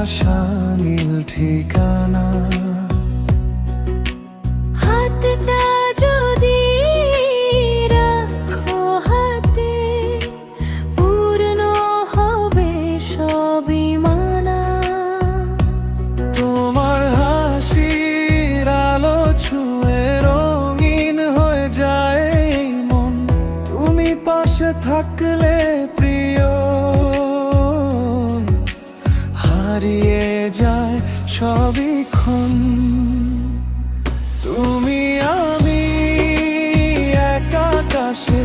ভালোবাসা নীল ঠিকানা। হাতটা যদি রাখো হাতে, পূর্ণ হবে সবই মানা। তোমার হাসির আলো ছুঁয়ে রঙিন হয়ে যায় এই মন। তুমি পাশে থাকলে প্রিয়, হারিয়ে যায় সবই ক্ষণ। তুমি আমি এক আকাশে,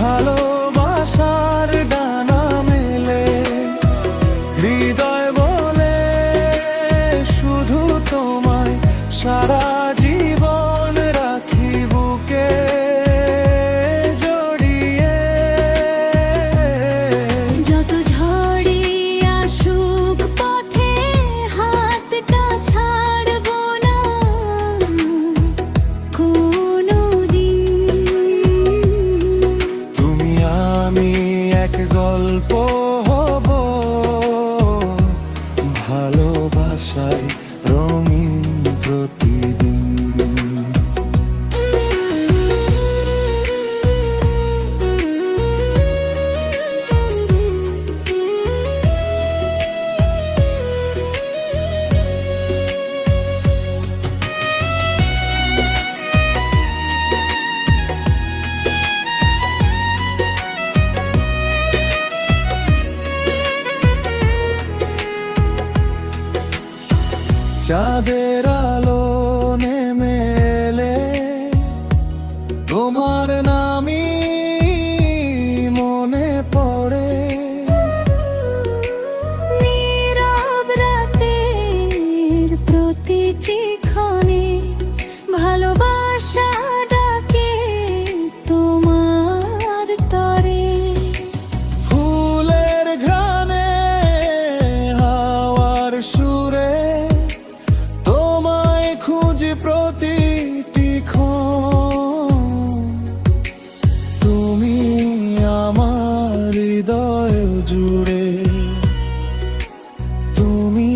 ভালোবাসার ডানা মেলে। হৃদয় বলে শুধু তোমায়, সারা জীবন রাখি বুকে জড়িয়ে। যত ঝড়ই আসুক পথে, হাতটা ছাড়বো না কোনোদিন। তুমি আমি এক গল্প হব, ভালোবাসায় রঙিন প্রতিদিন। চাঁদের আলো নেমে এলে, তোমার নামই মনে পড়ে। নীরব রাতের প্রতিটি ক্ষণে, ভালোবাসা ডাকে তোমার তরে। ফুলের ঘ্রাণে, হাওয়ার সুরে, তোমায় খুঁজি প্রতিটি ক্ষণ। তুমি আমার হৃদয় জুড়ে, তুমি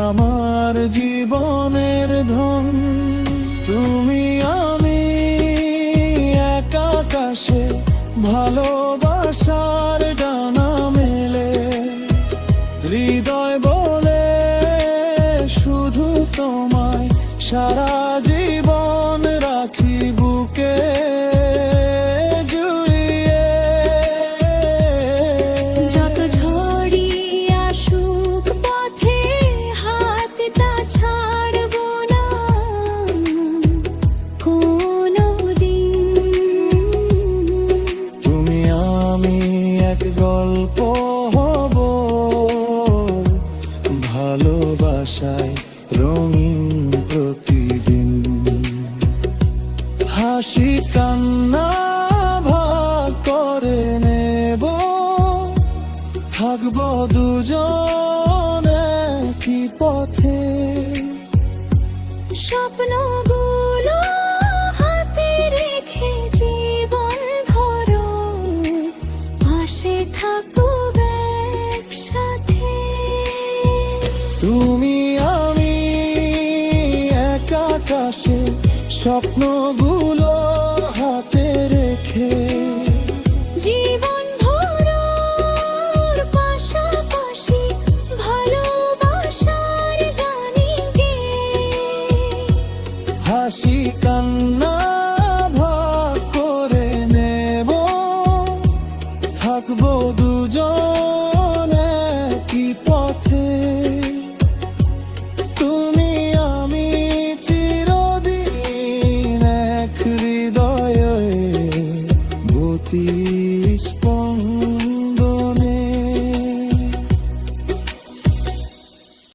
আমার জীবনের ধন। তুমি আমি এক আকাশে, ভালোবাসার ডানা মেলে। হৃদয় বলে শুধু তোমায়, সারা জীবন রাখি বুকে জড়িয়ে। যত ঝড়ই আসুক পথে, হাতটা ছাড়বো না কোনোদিন। তুমি আমি এক গল্প হব, ভালোবাসায় রঙিন প্রতিদিন। হাসি কান্না ভাগ করে নেব, থাকবো দুজনে কি পথে। স্বপ্নগুলো হাতে রেখে জীবন ভরো, পাশে থাকুব একসাথে। তুমি আমি এক আকাশে, স্বপ্নগুলো হাতে রেখে